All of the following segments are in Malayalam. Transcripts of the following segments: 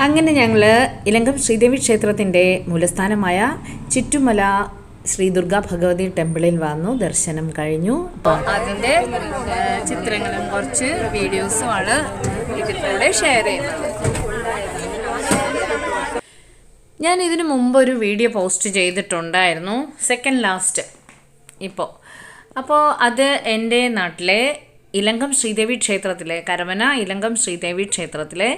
അങ്ങനെ ഞങ്ങൾ ഇലങ്കം ശ്രീദേവി ക്ഷേത്രത്തിൻ്റെ മൂലസ്ഥാനമായ ചുറ്റുമല ശ്രീ ദുർഗാ ഭഗവതി ടെമ്പിളിൽ വന്നു, ദർശനം കഴിഞ്ഞു. അപ്പോൾ അതിൻ്റെ ചിത്രങ്ങളും കുറച്ച് വീഡിയോസുമാണ് ഇതിലൂടെ ഷെയർ ചെയ്യുന്നത്. ഞാൻ ഇതിനു മുമ്പ് ഒരു വീഡിയോ പോസ്റ്റ് ചെയ്തിട്ടുണ്ടായിരുന്നു, സെക്കൻഡ് ലാസ്റ്റ് അപ്പോൾ അത് എൻ്റെ നാട്ടിലെ ഇലങ്കം ശ്രീദേവി ക്ഷേത്രത്തിലെ കരമന ഇലങ്കം ശ്രീദേവി ക്ഷേത്രത്തിലെ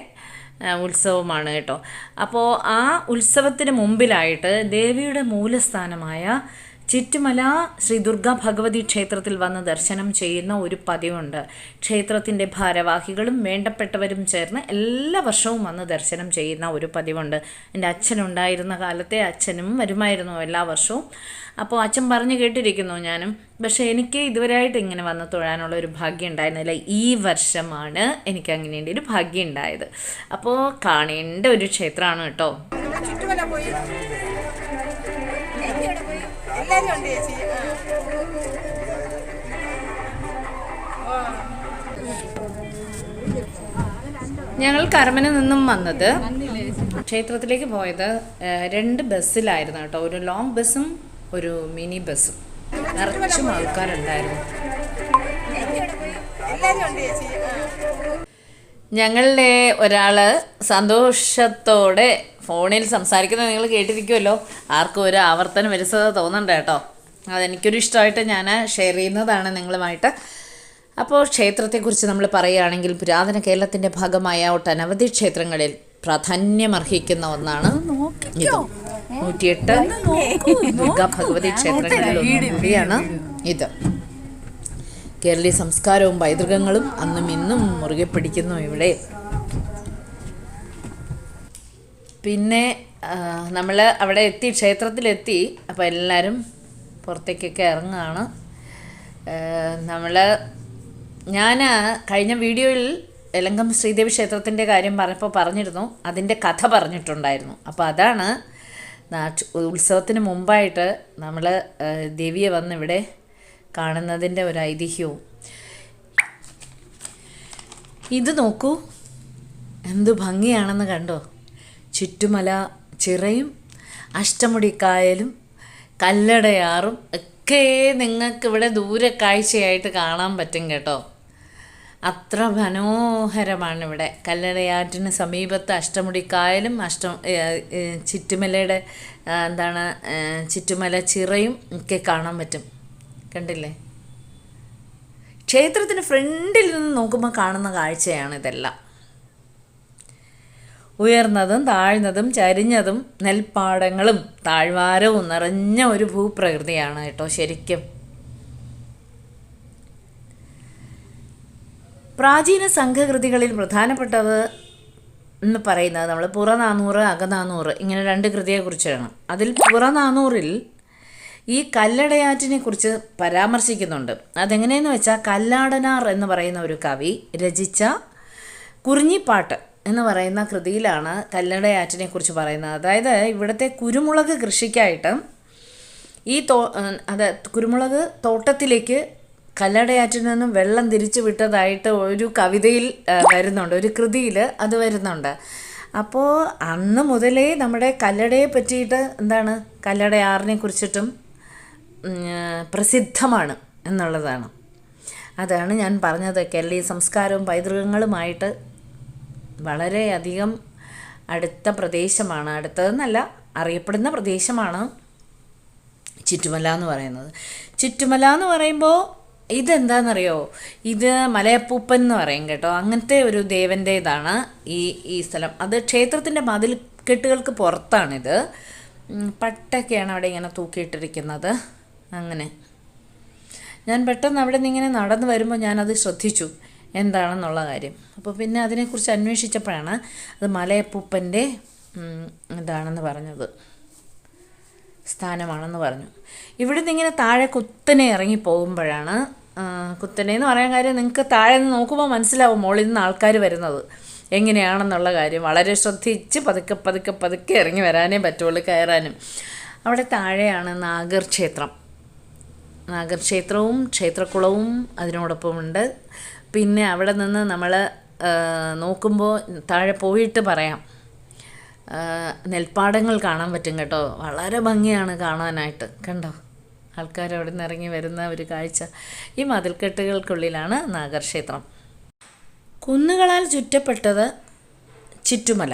ഉത്സവമാണ് കേട്ടോ. അപ്പോൾ ആ ഉത്സവത്തിന് മുമ്പിലായിട്ട് ദേവിയുടെ മൂലസ്ഥാനമായ ചുറ്റുമല ശ്രീ ദുർഗാ ഭഗവതി ക്ഷേത്രത്തിൽ വന്ന് ദർശനം ചെയ്യുന്ന ഒരു പതിവുണ്ട്. ക്ഷേത്രത്തിൻ്റെ ഭാരവാഹികളും വേണ്ടപ്പെട്ടവരും ചേർന്ന് എല്ലാ വർഷവും വന്ന് ദർശനം ചെയ്യുന്ന ഒരു പതിവുണ്ട്. എൻ്റെ അച്ഛനുണ്ടായിരുന്ന കാലത്തെ അച്ഛനും വരുമായിരുന്നു എല്ലാ വർഷവും. അപ്പോൾ അച്ഛൻ പറഞ്ഞു കേട്ടിരിക്കുന്നു ഞാനും. പക്ഷേ എനിക്ക് ഇതുവരെയായിട്ട് ഇങ്ങനെ വന്ന് തൊഴാനുള്ള ഒരു ഭാഗ്യം ഉണ്ടായിരുന്നില്ല. ഈ വർഷമാണ് എനിക്ക് അങ്ങനെ ഒരു ഭാഗ്യം ഉണ്ടായത്. അപ്പോൾ കാണേണ്ട ഒരു ക്ഷേത്രമാണ് കേട്ടോ. ഞങ്ങൾ കരമന നിന്നും വന്നത് ക്ഷേത്രത്തിലേക്ക് പോയത് 2 ബസ്സിലായിരുന്നു കേട്ടോ. ഒരു ലോങ് ബസ്സും ഒരു മിനി ബസ്സും. നിറച്ചും ആൾക്കാരുണ്ടായിരുന്നു. ഞങ്ങളുടെ ഒരാൾ സന്തോഷത്തോടെ ഫോണിൽ സംസാരിക്കുന്നത് നിങ്ങൾ കേട്ടിരിക്കുമല്ലോ. ആർക്കും ഒരു ആവർത്തനം വരുന്നത് തോന്നണ്ട കേട്ടോ. അതെനിക്കൊരു ഇഷ്ടമായിട്ട് ഞാൻ ഷെയർ ചെയ്യുന്നതാണ് നിങ്ങളുമായിട്ട്. അപ്പോൾ ക്ഷേത്രത്തെക്കുറിച്ച് നമ്മൾ പറയുകയാണെങ്കിൽ പുരാതന കേരളത്തിൻ്റെ ഭാഗമായ ഒട്ടനവധി ക്ഷേത്രങ്ങളിൽ പ്രാധാന്യമർഹിക്കുന്ന ഒന്നാണ് ഇത്. 108 ദുർഗാ ഭഗവതി ക്ഷേത്രങ്ങളിൽ ഒന്നുകൂടിയാണ് ഇത്. കേരളീയ സംസ്കാരവും പൈതൃകങ്ങളും അന്നും ഇന്നും മുറുകെ പിടിക്കുന്നു ഇവിടെ. പിന്നെ നമ്മൾ അവിടെ എത്തി, ക്ഷേത്രത്തിലെത്തി. അപ്പോൾ എല്ലാവരും പുറത്തേക്കൊക്കെ ഇറങ്ങുകയാണ്. ഞാൻ കഴിഞ്ഞ വീഡിയോയിൽ ഇലങ്കം ശ്രീദേവി ക്ഷേത്രത്തിൻ്റെ കാര്യം പറഞ്ഞിരുന്നു, അതിൻ്റെ കഥ പറഞ്ഞിട്ടുണ്ടായിരുന്നു. അപ്പോൾ അതാണ് ഉത്സവത്തിന് മുമ്പായിട്ട് നമ്മൾ ദേവിയെ വന്ന് ഇവിടെ കാണുന്നതിൻ്റെ ഒരു ഐതിഹ്യവും. ഇത് നോക്കൂ, എന്ത് ഭംഗിയാണെന്ന് കണ്ടോ. ചുറ്റുമല ചിറയും അഷ്ടമുടിക്കായലും കല്ലടയാറും ഒക്കെ നിങ്ങൾക്കിവിടെ ദൂരെ കാഴ്ചയായിട്ട് കാണാൻ പറ്റും കേട്ടോ. അത്ര മനോഹരമാണ് ഇവിടെ. കല്ലടയാറ്റിന് സമീപത്ത് അഷ്ടമുടിക്കായലും ചുറ്റുമലയുടെ ചുറ്റുമല ചിറയും ഒക്കെ കാണാൻ പറ്റും. കണ്ടില്ലേ? ക്ഷേത്രത്തിന് ഫ്രണ്ടിൽ നിന്ന് നോക്കുമ്പോൾ കാണുന്ന കാഴ്ചയാണ് ഇതെല്ലാം. ഉയർന്നതും താഴ്ന്നതും ചരിഞ്ഞതും നെൽപ്പാടങ്ങളും താഴ്വാരവും നിറഞ്ഞ ഒരു ഭൂപ്രകൃതിയാണ് കേട്ടോ ശരിക്കും. പ്രാചീന സംഘകൃതികളിൽ പ്രധാനപ്പെട്ടത് എന്ന് പറയുന്നത് നമ്മൾ പുറനാനൂറ് അകനാനൂറ് ഇങ്ങനെ 2 കൃതിയെക്കുറിച്ചാണ്. അതിൽ പുറനാനൂറിൽ ഈ കല്ലടയാറ്റിനെ കുറിച്ച് പരാമർശിക്കുന്നുണ്ട്. അതെങ്ങനെയെന്ന് വെച്ചാൽ കല്ലാടനാർ എന്ന് പറയുന്ന ഒരു കവി രചിച്ച കുറിഞ്ഞിപ്പാട്ട് എന്ന് പറയുന്ന കൃതിയിലാണ് കല്ലടയാറ്റിനെ കുറിച്ച് പറയുന്നത്. അതായത് ഇവിടുത്തെ കുരുമുളക് കൃഷിക്കായിട്ട് കുരുമുളക് തോട്ടത്തിലേക്ക് കല്ലടയാറ്റിൽ നിന്നും വെള്ളം തിരിച്ചു വിട്ടതായിട്ട് ഒരു കവിതയിൽ വരുന്നുണ്ട്, ഒരു കൃതിയിൽ അത് വരുന്നുണ്ട്. അപ്പോൾ അന്ന് മുതലേ നമ്മുടെ കല്ലടയെ പറ്റിയിട്ട് കല്ലടയാറിനെ കുറിച്ചിട്ടും പ്രസിദ്ധമാണ് എന്നുള്ളതാണ്. അതാണ് ഞാൻ പറഞ്ഞത്. കേരളീയ സംസ്കാരവും പൈതൃകങ്ങളുമായിട്ട് വളരെയധികം അടുത്ത പ്രദേശമാണ്, അടുത്തതെന്നല്ല അറിയപ്പെടുന്ന പ്രദേശമാണ് ചുറ്റുമല എന്ന് പറയുന്നത്. ചുറ്റുമല എന്ന് പറയുമ്പോൾ ഇതെന്താണെന്നറിയോ, ഇത് മലയപ്പൂപ്പൻ എന്ന് പറയും കേട്ടോ. അങ്ങനത്തെ ഒരു ദേവൻ്റേതാണ് ഈ സ്ഥലം. അത് ക്ഷേത്രത്തിൻ്റെ മതിൽക്കെട്ടുകൾക്ക് പുറത്താണിത്. പട്ടൊക്കെയാണ് അവിടെ ഇങ്ങനെ തൂക്കിയിട്ടിരിക്കുന്നത്. അങ്ങനെ ഞാൻ പെട്ടെന്ന് അവിടെ നിന്ന് ഇങ്ങനെ നടന്നു വരുമ്പോൾ ഞാനത് ശ്രദ്ധിച്ചു എന്താണെന്നുള്ള കാര്യം. അപ്പോൾ പിന്നെ അതിനെക്കുറിച്ച് അന്വേഷിച്ചപ്പോഴാണ് അത് മലയപ്പൂപ്പൻ്റെ ഇതാണെന്ന് പറഞ്ഞത്, സ്ഥാനമാണെന്ന് പറഞ്ഞു. ഇവിടെ നിന്ന് ഇങ്ങനെ താഴെ കുത്തനെ ഇറങ്ങി പോകുമ്പോഴാണ്, കുത്തനെ എന്ന് പറയാൻ കാര്യം നിങ്ങൾക്ക് താഴെ നിന്ന് നോക്കുമ്പോൾ മനസ്സിലാവും മുകളിൽ നിന്ന് ആൾക്കാർ വരുന്നത് എങ്ങനെയാണെന്നുള്ള കാര്യം. വളരെ ശ്രദ്ധിച്ച് പതുക്കെ പതുക്കെ പതുക്കെ ഇറങ്ങി വരാനേ പറ്റുള്ളൂ, കയറാനും. അവിടെ താഴെയാണ് നാഗർക്ഷേത്രവും ക്ഷേത്രക്കുളവും അതിനോടൊപ്പമുണ്ട്. പിന്നെ അവിടെ നിന്ന് നമ്മൾ നോക്കുമ്പോൾ താഴെ പോയിട്ട് പറയാം നെൽപ്പാടങ്ങൾ കാണാൻ പറ്റും കേട്ടോ. വളരെ ഭംഗിയാണ് കാണാനായിട്ട്. കണ്ടോ, ആൾക്കാർ അവിടെ നിന്ന് ഇറങ്ങി വരുന്ന ഒരു കാഴ്ച. ഈ മതിൽക്കെട്ടുകൾക്കുള്ളിലാണ് നാഗർക്ഷേത്രം. കുന്നുകളാൽ ചുറ്റപ്പെട്ടത് ചിറ്റുമല.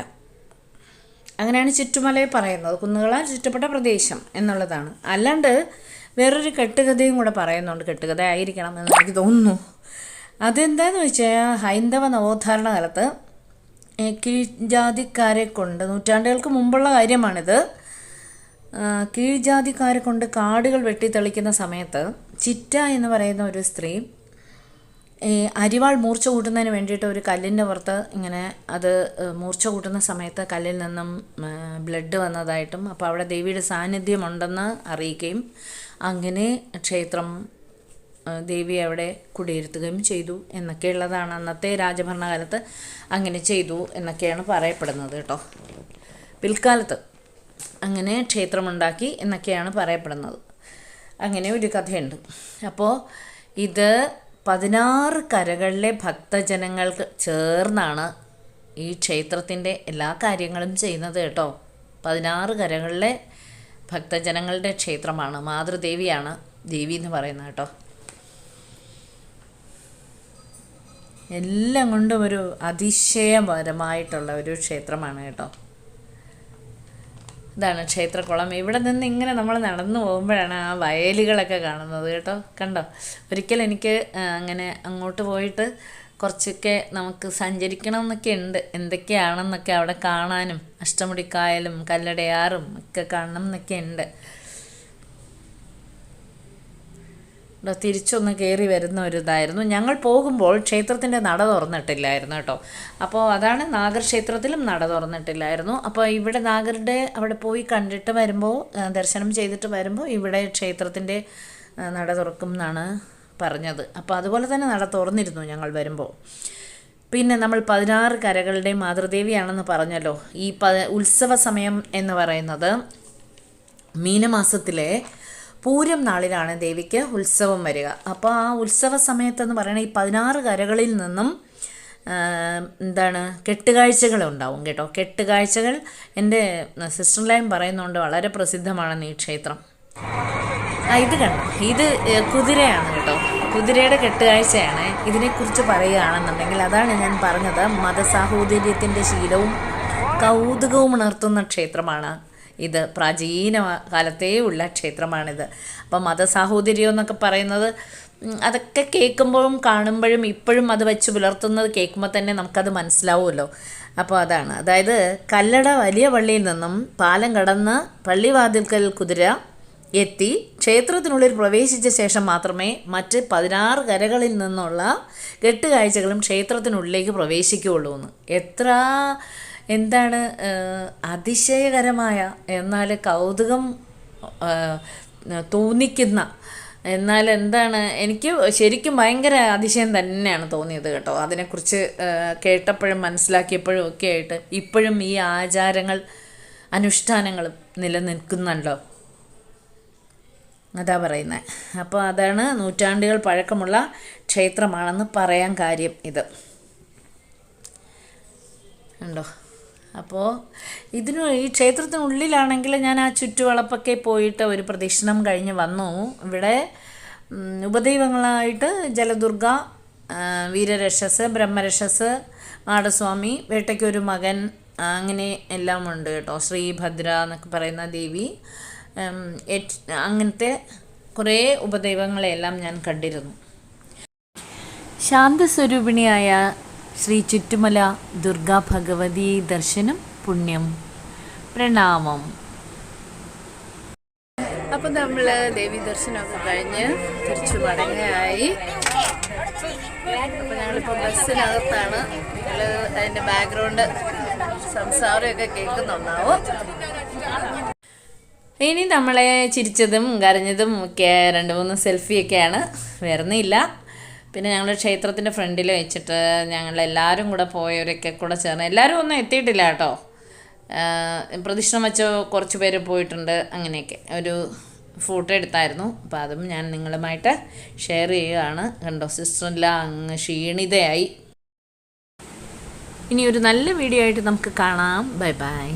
അങ്ങനെയാണ് ചുറ്റുമലയെ പറയുന്നത്, കുന്നുകളാൽ ചുറ്റപ്പെട്ട പ്രദേശം എന്നുള്ളതാണ്. അല്ലാണ്ട് വേറൊരു കെട്ടുകഥയും കൂടെ പറയുന്നുണ്ട്, കെട്ടുകഥ ആയിരിക്കണം എന്ന് എനിക്ക് തോന്നുന്നു. അതെന്താണെന്ന് വെച്ചാൽ ഹൈന്ദവ നവോത്ഥാരണ കാലത്ത് കീഴ്ജാതിക്കാരെ കൊണ്ട്, നൂറ്റാണ്ടുകൾക്ക് മുമ്പുള്ള കാര്യമാണിത്, കീഴ്ജാതിക്കാരെ കൊണ്ട് കാടുകൾ വെട്ടിത്തെളിക്കുന്ന സമയത്ത് ചിറ്റ എന്ന് പറയുന്ന ഒരു സ്ത്രീ ഈ അരിവാൾ മൂർച്ച കൂട്ടുന്നതിന് വേണ്ടിയിട്ട് ഒരു കല്ലിൻ്റെ പുറത്ത് ഇങ്ങനെ അത് മൂർച്ച കൂട്ടുന്ന സമയത്ത് കല്ലിൽ നിന്നും ബ്ലഡ് വന്നതായിട്ടും അപ്പോൾ അവിടെ ദേവിയുടെ സാന്നിധ്യമുണ്ടെന്ന് അറിയിക്കുകയും അങ്ങനെ ക്ഷേത്രം ദേവി അവിടെ കുടിയിരുത്തുകയും ചെയ്തു എന്നൊക്കെയുള്ളതാണ്. അന്നത്തെ രാജഭരണകാലത്ത് അങ്ങനെ ചെയ്തു എന്നൊക്കെയാണ് പറയപ്പെടുന്നത് കേട്ടോ. പിൽക്കാലത്ത് അങ്ങനെ ക്ഷേത്രമുണ്ടാക്കി എന്നൊക്കെയാണ് പറയപ്പെടുന്നത്. അങ്ങനെ ഒരു കഥയുണ്ട്. അപ്പോൾ ഇത് 16 കരകളിലെ ഭക്തജനങ്ങൾക്ക് ചേർന്നാണ് ഈ ക്ഷേത്രത്തിൻ്റെ എല്ലാ കാര്യങ്ങളും ചെയ്യുന്നത് കേട്ടോ. 16 കരകളിലെ ഭക്തജനങ്ങളുടെ ക്ഷേത്രമാണ്. മാതൃദേവിയാണ് ദേവി എന്ന് പറയുന്നത് കേട്ടോ. എല്ലാം കൊണ്ടും ഒരു അതിശയപരമായിട്ടുള്ള ഒരു ക്ഷേത്രമാണ് കേട്ടോ. ഇതാണ് ക്ഷേത്രക്കുളം. ഇവിടെ നിന്ന് ഇങ്ങനെ നമ്മൾ നടന്നു പോകുമ്പോഴാണ് ആ വയലുകളൊക്കെ കാണുന്നത് കേട്ടോ. കണ്ടോ, ഒരിക്കൽ എനിക്ക് അങ്ങനെ അങ്ങോട്ട് പോയിട്ട് കുറച്ചൊക്കെ നമുക്ക് സഞ്ചരിക്കണം എന്നൊക്കെ ഉണ്ട്. എന്തൊക്കെയാണെന്നൊക്കെ അവിടെ കാണാനും അഷ്ടമുടിക്കായലും കല്ലടയാറും ഒക്കെ കാണണം എന്നൊക്കെ ഉണ്ട്. തിരിച്ചൊന്ന് കയറി വരുന്ന ഒരു ഇതായിരുന്നു. ഞങ്ങൾ പോകുമ്പോൾ ക്ഷേത്രത്തിൻ്റെ നട തുറന്നിട്ടില്ലായിരുന്നു കേട്ടോ. അപ്പോൾ അതാണ്, നാഗർക്ഷേത്രത്തിലും നട തുറന്നിട്ടില്ലായിരുന്നു. അപ്പോൾ ഇവിടെ നാഗരുടെ അവിടെ പോയി കണ്ടിട്ട് വരുമ്പോൾ, ദർശനം ചെയ്തിട്ട് വരുമ്പോൾ ഇവിടെ ക്ഷേത്രത്തിൻ്റെ നട തുറക്കും എന്നാണ് പറഞ്ഞത്. അപ്പോൾ അതുപോലെ തന്നെ നട തുറന്നിരുന്നു ഞങ്ങൾ വരുമ്പോൾ. പിന്നെ നമ്മൾ 16 കരകളുടെ മാതൃദേവിയാണെന്ന് പറഞ്ഞല്ലോ. ഈ ഉത്സവ സമയം എന്ന് പറയുന്നത് മീനമാസത്തിലെ പൂരം നാളിലാണ് ദേവിക്ക് ഉത്സവം വരിക. അപ്പോൾ ആ ഉത്സവ സമയത്തെന്ന് പറയുന്നത് ഈ 16 കരകളിൽ നിന്നും കെട്ടുകാഴ്ചകളുണ്ടാവും കേട്ടോ. കെട്ടുകാഴ്ചകൾ എൻ്റെ സിസ്റ്റർ ലൈൻ പറയുന്നുണ്ട് വളരെ പ്രസിദ്ധമാണെന്ന് ഈ ക്ഷേത്രം. ഇത് കണ്ടോ, ഇത് കുതിരയാണ് കേട്ടോ. കുതിരയുടെ കെട്ടുകാഴ്ചയാണ്. ഇതിനെക്കുറിച്ച് പറയുകയാണെന്നുണ്ടെങ്കിൽ അതാണ് ഞാൻ പറഞ്ഞത്, മതസാഹോദര്യത്തിൻ്റെ ശീലവും കൗതുകവും ഉണർത്തുന്ന ക്ഷേത്രമാണ് ഇത്. പ്രാചീന കാലത്തേ ഉള്ള ക്ഷേത്രമാണിത്. അപ്പം മതസാഹോദര്യം എന്നൊക്കെ പറയുന്നത് അതൊക്കെ കേൾക്കുമ്പോഴും കാണുമ്പോഴും ഇപ്പോഴും അത് വെച്ച് പുലർത്തുന്നത് കേൾക്കുമ്പോൾ തന്നെ നമുക്കത് മനസ്സിലാവുമല്ലോ. അപ്പോൾ അതാണ്, അതായത് കല്ലട വലിയ പള്ളിയിൽ നിന്നും പാലം കടന്ന് പള്ളിവാതിൽക്കൽ കുതിര എത്തി ക്ഷേത്രത്തിനുള്ളിൽ പ്രവേശിച്ച ശേഷം മാത്രമേ മറ്റ് 16 കരകളിൽ നിന്നുള്ള കെട്ടുകാഴ്ചകളും ക്ഷേത്രത്തിനുള്ളിലേക്ക് പ്രവേശിക്കുകയുള്ളൂ എന്ന്. അതിശയകരമായ എന്നാൽ കൗതുകം തോന്നിക്കുന്ന, എന്നാൽ എനിക്ക് ശരിക്കും ഭയങ്കര അതിശയം തന്നെയാണ് തോന്നിയത് കേട്ടോ. അതിനെക്കുറിച്ച് കേട്ടപ്പോഴും മനസ്സിലാക്കിയപ്പോഴും ഒക്കെ ആയിട്ട് ഇപ്പോഴും ഈ ആചാരങ്ങൾ അനുഷ്ഠാനങ്ങളും നിലനിൽക്കുന്നുണ്ടോ, അതാ പറയുന്നത്. അപ്പോൾ അതാണ് നൂറ്റാണ്ടുകൾ പഴക്കമുള്ള ക്ഷേത്രമാണെന്ന് പറയാൻ കാര്യം ഇത് ഉണ്ടോ. അപ്പോൾ ഈ ക്ഷേത്രത്തിനുള്ളിലാണെങ്കിൽ ഞാൻ ആ ചുറ്റുവളപ്പൊക്കെ പോയിട്ട് ഒരു പ്രദക്ഷിണം കഴിഞ്ഞ് വന്നു. ഇവിടെ ഉപദൈവങ്ങളായിട്ട് ജലദുർഗ, വീരരക്ഷസ്, ബ്രഹ്മരക്ഷസ്, മാടസ്വാമി, വേട്ടയ്ക്കൊരു മകൻ, അങ്ങനെ എല്ലാം ഉണ്ട് കേട്ടോ. ശ്രീഭദ്ര എന്നൊക്കെ പറയുന്ന ദേവി, അങ്ങനത്തെ കുറേ ഉപദൈവങ്ങളെല്ലാം ഞാൻ കണ്ടിരുന്നു. ശാന്തസ്വരൂപിണിയായ ശ്രീ ചുറ്റുമല ദുർഗാ ഭഗവതി ദർശനം പുണ്യം. പ്രണാമം. അപ്പം നമ്മൾ ദേവി ദർശനമൊക്കെ കഴിഞ്ഞ് തിരിച്ചു മടങ്ങായി. അപ്പം ഞങ്ങളിപ്പോൾ ബസ്സിനകത്താണ്. നിങ്ങൾ അതിൻ്റെ ബാക്ക്ഗ്രൗണ്ട് സംസാരമൊക്കെ കേൾക്കുന്നുണ്ടാവും. ഇനി നമ്മളെ ചിരിച്ചതും കരഞ്ഞതും ഒക്കെ 2-3 സെൽഫിയൊക്കെയാണ്, വേറൊന്നുമില്ല. പിന്നെ ഞങ്ങൾ ക്ഷേത്രത്തിൻ്റെ ഫ്രണ്ടിൽ വെച്ചിട്ട് ഞങ്ങളെല്ലാവരും കൂടെ പോയവരൊക്കെ കൂടെ ചേർന്ന്, എല്ലാവരും ഒന്നും എത്തിയിട്ടില്ല കേട്ടോ. പ്രദക്ഷിണം വെച്ച് കുറച്ച് പേര് പോയിട്ടുണ്ട്. അങ്ങനെയൊക്കെ ഒരു ഫോട്ടോ എടുത്തായിരുന്നു. അപ്പോൾ അതും ഞാൻ നിങ്ങളുമായിട്ട് ഷെയർ ചെയ്യുകയാണ്. കണ്ടോ, സിസ്റ്ററെല്ലാം അങ്ങ് ക്ഷീണിതയായി. ഇനി ഒരു നല്ല വീഡിയോ ആയിട്ട് നമുക്ക് കാണാം. Bye bye.